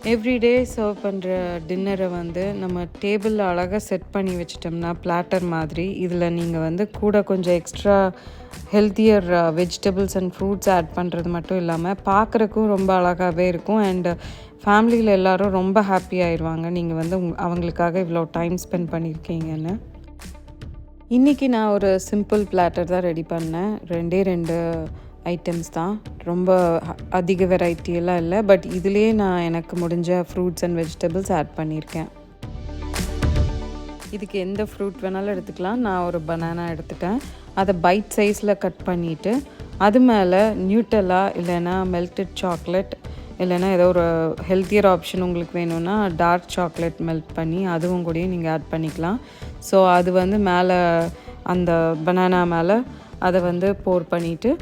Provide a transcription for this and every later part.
Everyday serve பண்ணுற டின்னரை வந்து நம்ம டேபிளில் அழகாக செட் பண்ணி வச்சிட்டோம்னா பிளாட்டர் மாதிரி இதில் நீங்கள் வந்து கூட கொஞ்சம் extra healthier vegetables and fruits add பண்ணுறது மட்டும் இல்லாமல் பார்க்குறக்கும் ரொம்ப அழகாகவே இருக்கும். அண்டு ஃபேமிலியில் எல்லோரும் ரொம்ப ஹாப்பி ஆயிடுவாங்க நீங்கள் வந்து அவங்களுக்காக இவ்வளோ டைம் ஸ்பெண்ட் பண்ணியிருக்கீங்கன்னு. இன்றைக்கி நான் ஒரு சிம்பிள் பிளாட்டர் தான் ரெடி பண்ணேன். 2 ஐட்டம்ஸ் தான், ரொம்ப அதிக வெரைட்டியெல்லாம் இல்லை. பட் இதுலேயே நான் எனக்கு முடிஞ்ச ஃப்ரூட்ஸ் அண்ட் வெஜிடபிள்ஸ் ஆட் பண்ணியிருக்கேன். இதுக்கு எந்த ஃப்ரூட் வேணாலும் எடுத்துக்கலாம். நான் ஒரு பனானா எடுத்துட்டேன். அதை பைட் சைஸில் கட் பண்ணிவிட்டு அது மேலே நியூட்டெல்லா இல்லைன்னா மெல்டட் சாக்லேட் இல்லைன்னா ஏதோ ஒரு ஹெல்த்தியர் ஆப்ஷன் உங்களுக்கு வேணும்னா டார்க் சாக்லேட் மெல்ட் பண்ணி அதுவும் கூடயும் நீங்கள் ஆட் பண்ணிக்கலாம். ஸோ அது வந்து மேலே அந்த பனானா மேலே அதை வந்து போர் பண்ணிவிட்டு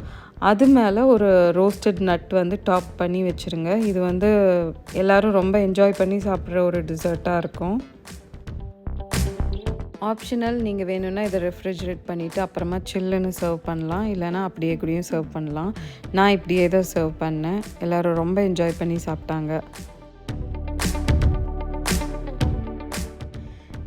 அது மேலே ஒரு ரோஸ்டட் நட் வந்து டாப் பண்ணி வச்சுருங்க. இது வந்து எல்லோரும் ரொம்ப என்ஜாய் பண்ணி சாப்பிட்ற ஒரு டிசர்ட்டாக இருக்கும். ஆப்ஷனல், நீங்கள் வேணும்னா இதை ரெஃப்ரிஜரேட் பண்ணிவிட்டு அப்புறமா சில்லுன்னு சர்வ் பண்ணலாம், இல்லைனா அப்படியே கூடயும் சர்வ் பண்ணலாம். நான் இப்படியே தான் சர்வ் பண்ணேன். எல்லோரும் ரொம்ப என்ஜாய் பண்ணி சாப்பிட்டாங்க.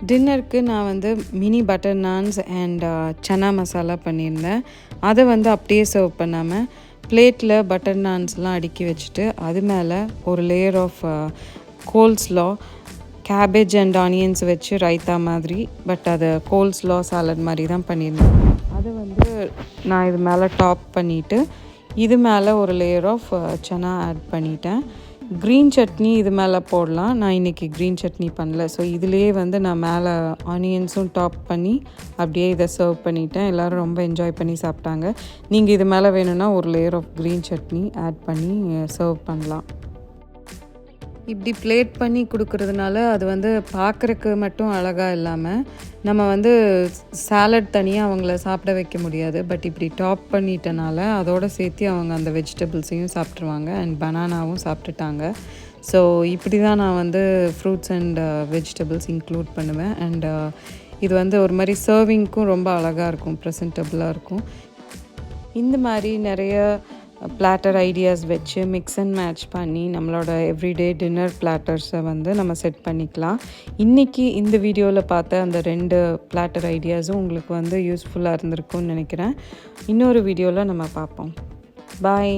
டின்னருக்கு நான் வந்து mini butter naans and chana masala பண்ணியிருந்தேன். அதை வந்து அப்படியே சர்வ் பண்ணாமல் பிளேட்டில் பட்டர் நான்ஸ்லாம் அடுக்கி வச்சுட்டு அது மேலே ஒரு layer of coleslaw, cabbage and onions வச்சு ரைத்தா மாதிரி, பட் அதை கோல்ஸ்லா சாலட் மாதிரி தான் பண்ணியிருந்தேன். அதை வந்து நான் இது மேலே டாப் பண்ணிவிட்டு இது மேலே ஒரு லேயர் ஆஃப் சன்னா ஆட் பண்ணிட்டேன். க்ரீன் சட்னி இது மேலே போடலாம். நான் இன்றைக்கி க்ரீன் சட்னி பண்ணல. ஸோ இதுலேயே வந்து நான் மேலே ஆனியன்ஸும் டாப் பண்ணி அப்படியே இதை சர்வ் பண்ணிட்டேன். எல்லோரும் ரொம்ப என்ஜாய் பண்ணி சாப்பிட்டாங்க. நீங்கள் இது மேலே வேணும்னா ஒரு layer of green chutney add பண்ணி சர்வ் பண்ணலாம். இப்படி பிளேட் பண்ணி கொடுக்கறதுனால அது வந்து பார்க்குறக்கு மட்டும் அழகாக இல்லாமல் நம்ம வந்து சாலட் தனியாக அவங்கள சாப்பிட வைக்க முடியாது. பட் இப்படி டாப் பண்ணிட்டனால அதோடு சேர்த்து அவங்க அந்த வெஜிடபிள்ஸையும் சாப்பிட்ருவாங்க அண்ட் பனானாவும் சாப்பிட்டுட்டாங்க. ஸோ இப்படி தான் நான் வந்து ஃப்ரூட்ஸ் அண்ட் வெஜிடபிள்ஸ் இன்க்ளூட் பண்ணுவேன். அண்ட் இது வந்து ஒரு மாதிரி சர்விங்க்கும் ரொம்ப அழகாக இருக்கும், ப்ரெசன்டபுளாக இருக்கும். இந்த மாதிரி நிறைய பிளாட்டர் ஐடியாஸ் வச்சு மிக்ஸ் அண்ட் மேட்ச் பண்ணி நம்மளோட எவ்ரிடே டின்னர் பிளாட்டர்ஸை வந்து நம்ம செட் பண்ணிக்கலாம். இன்றைக்கி இந்த வீடியோவில் பார்த்த அந்த 2 பிளாட்டர் ஐடியாஸும் உங்களுக்கு வந்து யூஸ்ஃபுல்லாக இருந்திருக்கும்னு நினைக்கிறேன். இன்னொரு வீடியோவில் நம்ம பார்ப்போம். பாய்.